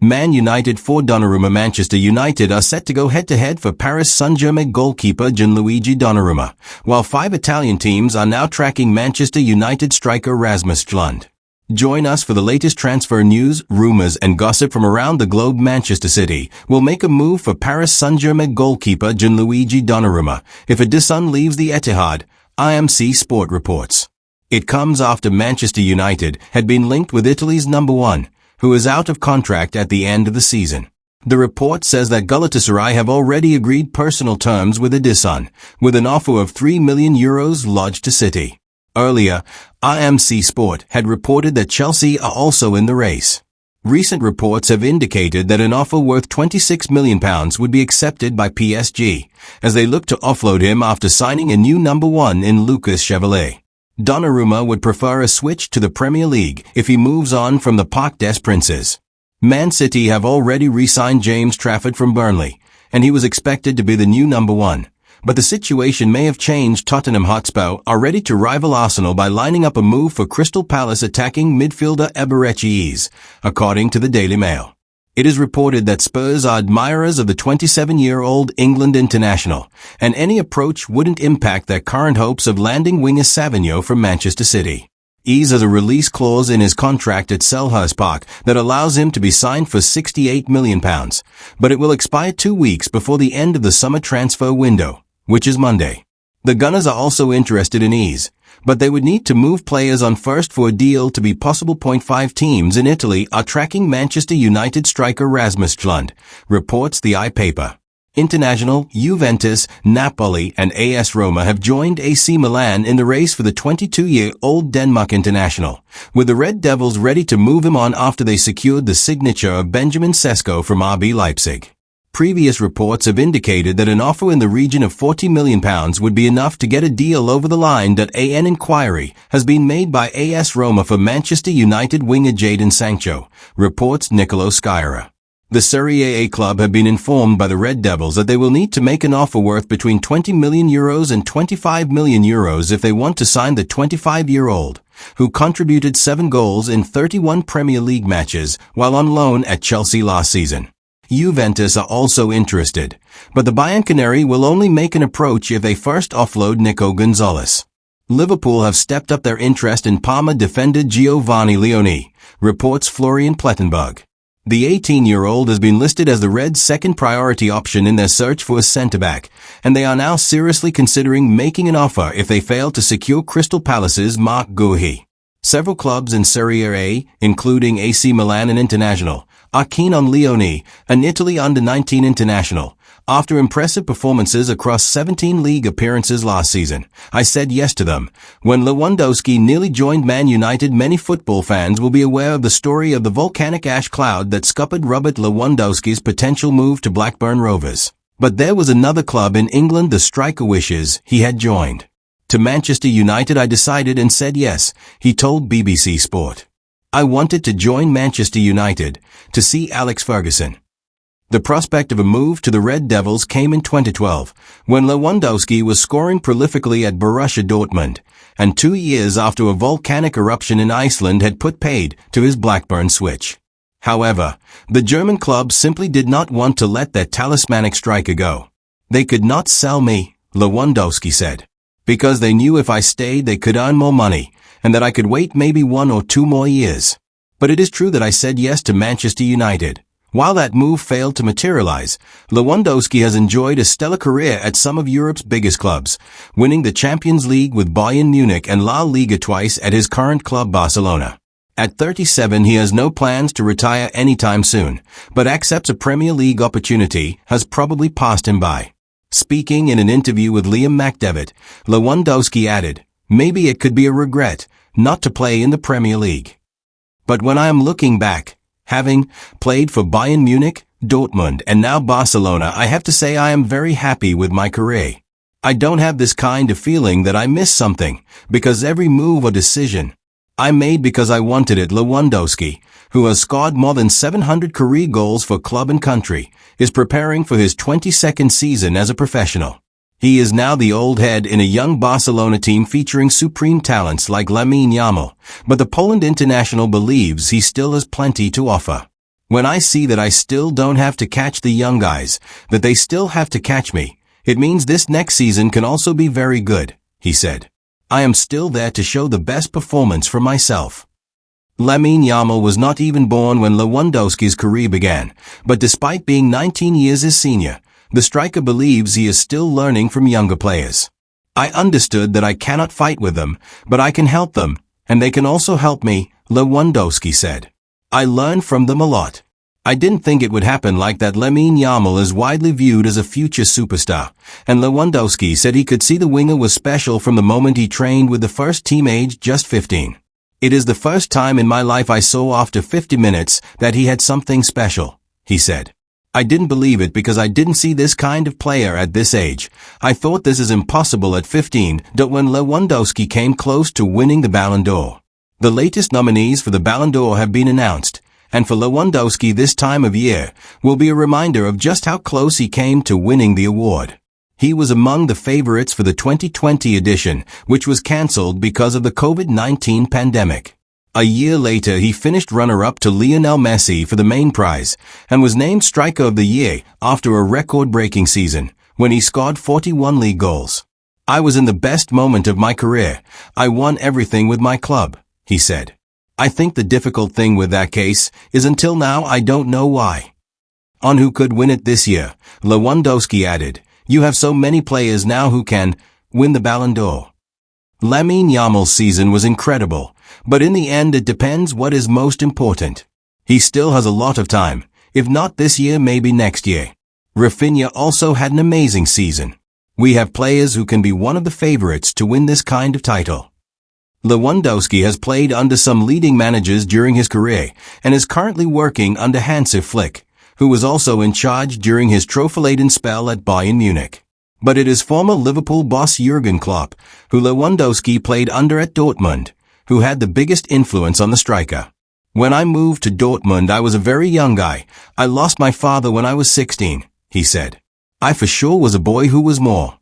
Man United for Donnarumma. Manchester United are set to go head-to-head for Paris Saint-Germain goalkeeper Gianluigi Donnarumma, while 5 Italian teams are now tracking Manchester United striker Rasmus Hjulund. Join us for the latest transfer news, rumors and gossip from around the globe. Manchester City will make a move for Paris Saint-Germain goalkeeper Gianluigi Donnarumma if Edison leaves the Etihad, IMC Sport reports. It comes after Manchester United had been linked with Italy's number 1, who is out of contract at the end of the season. The report says that Galatasaray have already agreed personal terms with Edison, with an offer of €3 million lodged to City. Earlier, IMC Sport had reported that Chelsea are also in the race. Recent reports have indicated that an offer worth £26 million would be accepted by PSG, as they look to offload him after signing a new number 1 in Lucas Chevalier. Donnarumma would prefer a switch to the Premier League if he moves on from the Parc des Princes. Man City have already re-signed James Trafford from Burnley, and he was expected to be the new number 1. But the situation may have changed. Tottenham Hotspur are ready to rival Arsenal by lining up a move for Crystal Palace attacking midfielder Eberechi Eze, according to the Daily Mail. It is reported that Spurs are admirers of the 27-year-old England international, and any approach wouldn't impact their current hopes of landing winger Savigno from Manchester City. Eze has a release clause in his contract at Selhurst Park that allows him to be signed for £68 million, but it will expire 2 weeks before the end of the summer transfer window, which is Monday. The Gunners are also interested in Eze, but they would need to move players on first for a deal to be possible. 5 teams in Italy are tracking Manchester United striker Rasmus Hjulund, reports the iPaper. International, Juventus, Napoli and AS Roma have joined AC Milan in the race for the 22-year-old Denmark international, with the Red Devils ready to move him on after they secured the signature of Benjamin Sesko from RB Leipzig. Previous reports have indicated that an offer in the region of £40 million would be enough to get a deal over the line. An inquiry has been made by AS Roma for Manchester United winger Jadon Sancho, reports Nicolo Sciarra. The Serie A club have been informed by the Red Devils that they will need to make an offer worth between €20 million and €25 million if they want to sign the 25-year-old, who contributed 7 goals in 31 Premier League matches while on loan at Chelsea last season. Juventus are also interested, but the Bianconeri will only make an approach if they first offload Nico Gonzalez. Liverpool have stepped up their interest in Parma defender Giovanni Leone, reports Florian Plettenberg. The 18-year-old has been listed as the Reds' second priority option in their search for a centre-back, and they are now seriously considering making an offer if they fail to secure Crystal Palace's Marc Guehi. Several clubs in Serie A, including AC Milan and Internazionale, are keen on Leone, an Italy under-19 international. After impressive performances across 17 league appearances last season, I said yes to them. When Lewandowski nearly joined Man United, many football fans will be aware of the story of the volcanic ash cloud that scuppered Robert Lewandowski's potential move to Blackburn Rovers. But there was another club in England the striker wishes he had joined. To Manchester United I decided and said yes, he told BBC Sport. I wanted to join Manchester United to see Alex Ferguson. The prospect of a move to the Red Devils came in 2012, when Lewandowski was scoring prolifically at Borussia Dortmund, and 2 years after a volcanic eruption in Iceland had put paid to his Blackburn switch. However, the German club simply did not want to let their talismanic striker go. They could not sell me, Lewandowski said, because they knew if I stayed they could earn more money, and that I could wait maybe 1 or 2 more years. But it is true that I said yes to Manchester United. While that move failed to materialize, Lewandowski has enjoyed a stellar career at some of Europe's biggest clubs, winning the Champions League with Bayern Munich and La Liga twice at his current club Barcelona. At 37 he has no plans to retire anytime soon, but accepts a Premier League opportunity has probably passed him by. Speaking in an interview with Liam McDevitt, Lewandowski added, "Maybe it could be a regret not to play in the Premier League. But when I am looking back, having played for Bayern Munich, Dortmund and now Barcelona, I have to say I am very happy with my career. I don't have this kind of feeling that I missed something, because every move or decision I made because I wanted it." Lewandowski, who has scored more than 700 career goals for club and country, is preparing for his 22nd season as a professional. He is now the old head in a young Barcelona team featuring supreme talents like Lamine Yamal, but the Poland international believes he still has plenty to offer. When I see that I still don't have to catch the young guys, that they still have to catch me, it means this next season can also be very good, he said. I am still there to show the best performance from myself. Lamine Yamal was not even born when Lewandowski's career began, but despite being 19 years his senior, the striker believes he is still learning from younger players. I understood that I cannot fight with them, but I can help them, and they can also help me, Lewandowski said. I learned from them a lot. I didn't think it would happen like that. Lamine Yamal is widely viewed as a future superstar, and Lewandowski said he could see the winger was special from the moment he trained with the first team aged just 15. It is the first time in my life I saw after 50 minutes that he had something special, he said. I didn't believe it because I didn't see this kind of player at this age. I thought this is impossible at 15. When Lewandowski came close to winning the Ballon d'Or. The latest nominees for the Ballon d'Or have been announced, and for Lewandowski this time of year will be a reminder of just how close he came to winning the award. He was among the favorites for the 2020 edition, which was cancelled because of the COVID-19 pandemic. A year later, he finished runner-up to Lionel Messi for the main prize and was named Striker of the Year after a record-breaking season when he scored 41 league goals. I was in the best moment of my career. I won everything with my club, he said. I think the difficult thing with that case is until now I don't know why. On who could win it this year, Lewandowski added, you have so many players now who can win the Ballon d'Or. Lamine Yamal's season was incredible, but in the end it depends what is most important. He still has a lot of time, if not this year maybe next year. Rafinha also had an amazing season. We have players who can be one of the favorites to win this kind of title. Lewandowski has played under some leading managers during his career and is currently working under Hansi Flick, who was also in charge during his trophy-laden spell at Bayern Munich. But it is former Liverpool boss Jurgen Klopp, who Lewandowski played under at Dortmund, who had the biggest influence on the striker. When I moved to Dortmund I was a very young guy. I lost my father when I was 16, he said. I for sure was a boy who was more